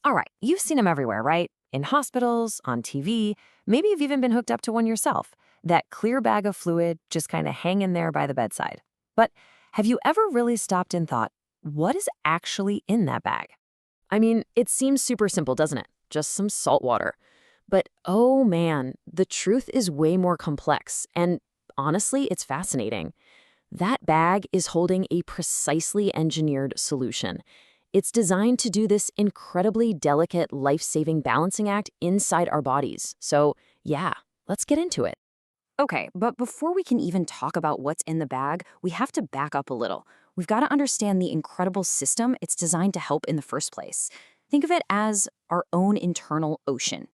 All right, you've seen them everywhere, right? In hospitals, on TV, maybe you've even been hooked up to one yourself. That clear bag of fluid just kind of hanging there by the bedside. But have you ever really stopped and thought, what is actually in that bag? I mean, it seems super simple, doesn't it? Just some salt water. But oh man, the truth is way more complex. And honestly, it's fascinating. That bag is holding a precisely engineered solution. It's designed to do this incredibly delicate, life-saving balancing act inside our bodies. So, yeah, let's get into it. Okay, but before we can even talk about what's in the bag, we have to back up a little. We've got to understand the incredible system it's designed to help in the first place. Think of it as our own internal ocean.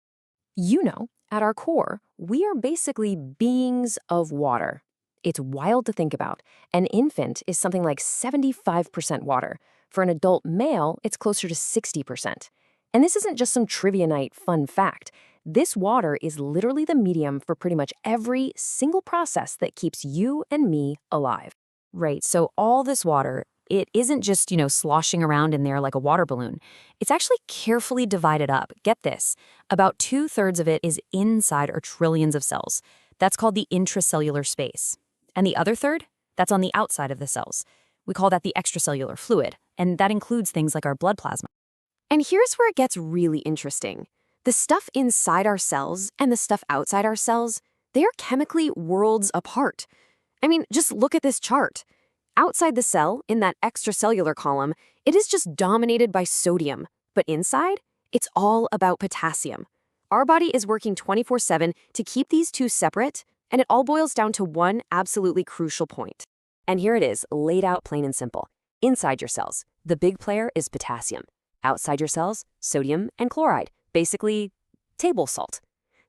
At our core, we are basically beings of water. It's wild to think about. An infant is something like 75% water. For an adult male, it's closer to 60%. And this isn't just some trivia night fun fact. This water is literally the medium for pretty much every single process that keeps you and me alive. Right, so all this water, it isn't just, sloshing around in there like a water balloon. It's actually carefully divided up. Get this, about 2/3 of it is inside our trillions of cells. That's called the intracellular space. And the other third, that's on the outside of the cells. We call that the extracellular fluid, and that includes things like our blood plasma. And here's where it gets really interesting. The stuff inside our cells and the stuff outside our cells, they are chemically worlds apart. I mean, just look at this chart. Outside the cell, in that extracellular column, it is just dominated by sodium. But inside, it's all about potassium. Our body is working 24/7 to keep these two separate, and it all boils down to one absolutely crucial point. And here it is, laid out plain and simple. Inside your cells, the big player is potassium. Outside your cells, sodium and chloride, basically table salt.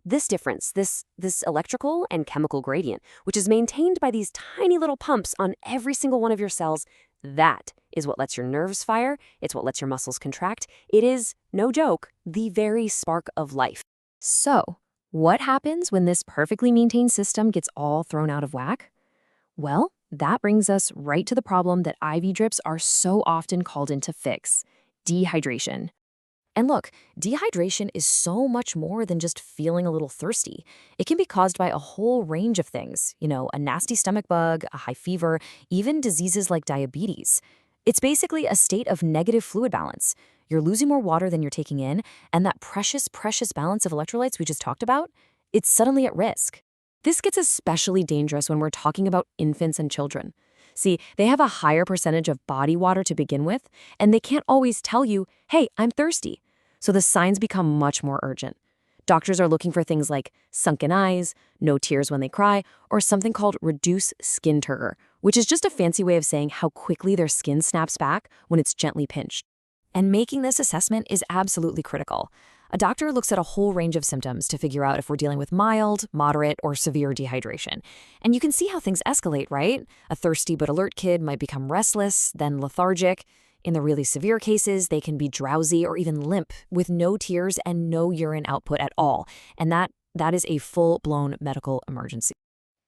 This difference, this electrical and chemical gradient, which is maintained by these tiny little pumps on every single one of your cells, that is what lets your nerves fire, it's what lets your muscles contract. It is, no joke, the very spark of life. So, what happens when this perfectly maintained system gets all thrown out of whack? Well, that brings us right to the problem that IV drips are so often called in to fix: dehydration. And look, dehydration is so much more than just feeling a little thirsty. It can be caused by a whole range of things, a nasty stomach bug, a high fever, even diseases like diabetes. It's basically a state of negative fluid balance. You're losing more water than you're taking in, and that precious, precious balance of electrolytes we just talked about, it's suddenly at risk. This gets especially dangerous when we're talking about infants and children. See, they have a higher percentage of body water to begin with, and they can't always tell you, hey, I'm thirsty. So the signs become much more urgent. Doctors are looking for things like sunken eyes, no tears when they cry, or something called reduced skin turgor, which is just a fancy way of saying how quickly their skin snaps back when it's gently pinched. And making this assessment is absolutely critical. A doctor looks at a whole range of symptoms to figure out if we're dealing with mild, moderate, or severe dehydration. And you can see how things escalate, right? A thirsty but alert kid might become restless, then lethargic. In the really severe cases, they can be drowsy or even limp with no tears and no urine output at all. And that is a full-blown medical emergency.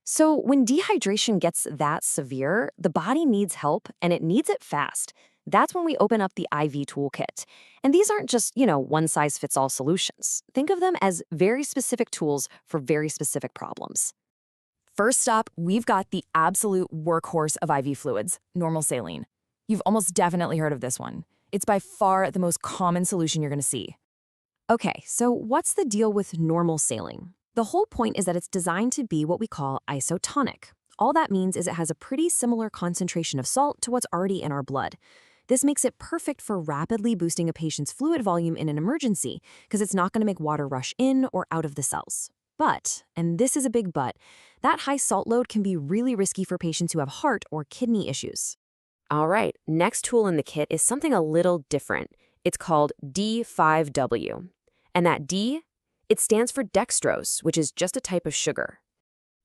So when dehydration gets that severe, the body needs help and it needs it fast. That's when we open up the IV toolkit. And these aren't just, one-size-fits-all solutions. Think of them as very specific tools for very specific problems. First up, we've got the absolute workhorse of IV fluids, normal saline. You've almost definitely heard of this one. It's by far the most common solution you're going to see. Okay, so what's the deal with normal saline? The whole point is that it's designed to be what we call isotonic. All that means is it has a pretty similar concentration of salt to what's already in our blood. This makes it perfect for rapidly boosting a patient's fluid volume in an emergency because it's not going to make water rush in or out of the cells. But, and this is a big but, that high salt load can be really risky for patients who have heart or kidney issues. All right, next tool in the kit is something a little different. It's called D5W. And that D, it stands for dextrose, which is just a type of sugar.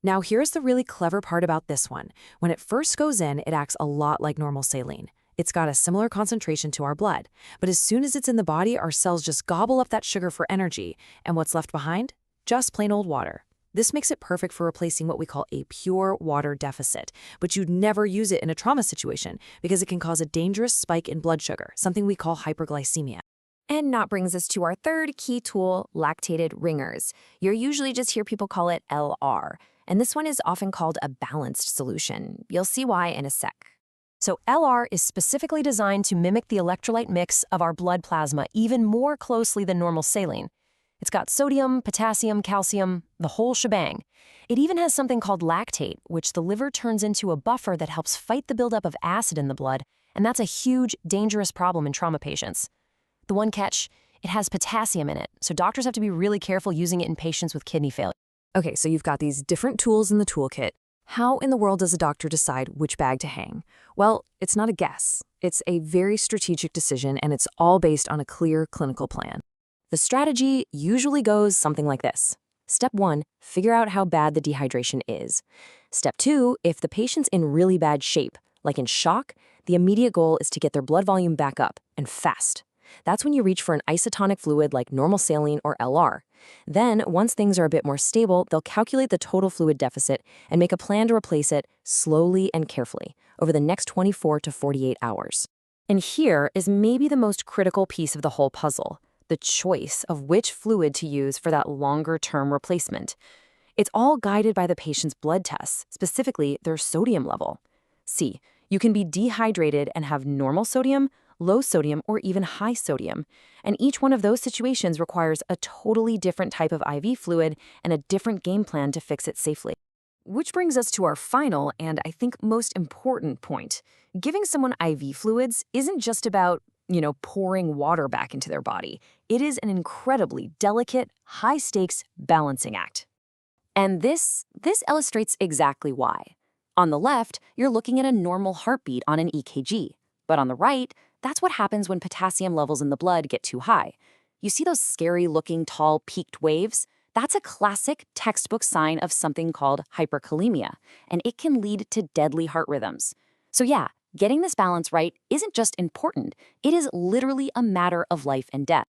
Now, here's the really clever part about this one. When it first goes in, it acts a lot like normal saline. It's got a similar concentration to our blood. But as soon as it's in the body, our cells just gobble up that sugar for energy. And what's left behind? Just plain old water. This makes it perfect for replacing what we call a pure water deficit. But you'd never use it in a trauma situation because it can cause a dangerous spike in blood sugar, something we call hyperglycemia. And that brings us to our third key tool, lactated ringers. You'll usually just hear people call it LR, and this one is often called a balanced solution. You'll see why in a sec. So LR is specifically designed to mimic the electrolyte mix of our blood plasma even more closely than normal saline. It's got sodium, potassium, calcium, the whole shebang. It even has something called lactate, which the liver turns into a buffer that helps fight the buildup of acid in the blood, and that's a huge, dangerous problem in trauma patients. The one catch, it has potassium in it, so doctors have to be really careful using it in patients with kidney failure. Okay, so you've got these different tools in the toolkit. How in the world does a doctor decide which bag to hang? Well, it's not a guess. It's a very strategic decision, and it's all based on a clear clinical plan. The strategy usually goes something like this. Step 1, figure out how bad the dehydration is. Step 2, if the patient's in really bad shape, like in shock, the immediate goal is to get their blood volume back up, and fast. That's when you reach for an isotonic fluid like normal saline or LR. Then, once things are a bit more stable, they'll calculate the total fluid deficit and make a plan to replace it slowly and carefully over the next 24 to 48 hours. And here is maybe the most critical piece of the whole puzzle, the choice of which fluid to use for that longer-term replacement. It's all guided by the patient's blood tests, specifically their sodium level. See, you can be dehydrated and have normal sodium, low sodium, or even high sodium. And each one of those situations requires a totally different type of IV fluid and a different game plan to fix it safely. Which brings us to our final and I think most important point. Giving someone IV fluids isn't just about, pouring water back into their body. It is an incredibly delicate, high-stakes balancing act. And this illustrates exactly why. On the left, you're looking at a normal heartbeat on an EKG. But on the right, that's what happens when potassium levels in the blood get too high. You see those scary-looking tall peaked waves? That's a classic textbook sign of something called hyperkalemia, and it can lead to deadly heart rhythms. So yeah, getting this balance right isn't just important, it is literally a matter of life and death.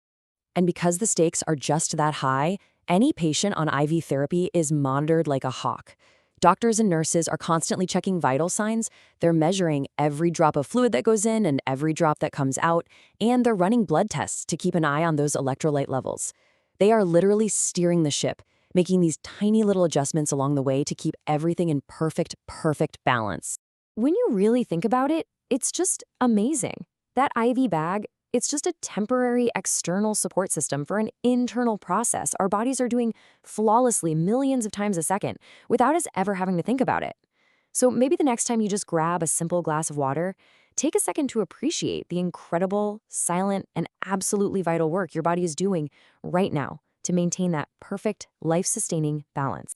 And because the stakes are just that high, any patient on IV therapy is monitored like a hawk. Doctors and nurses are constantly checking vital signs. They're measuring every drop of fluid that goes in and every drop that comes out, and they're running blood tests to keep an eye on those electrolyte levels. They are literally steering the ship, making these tiny little adjustments along the way to keep everything in perfect balance. When you really think about it, it's just amazing. That IV bag, it's just a temporary external support system for an internal process our bodies are doing flawlessly millions of times a second without us ever having to think about it. So maybe the next time you just grab a simple glass of water, take a second to appreciate the incredible, silent, and absolutely vital work your body is doing right now to maintain that perfect, life-sustaining balance.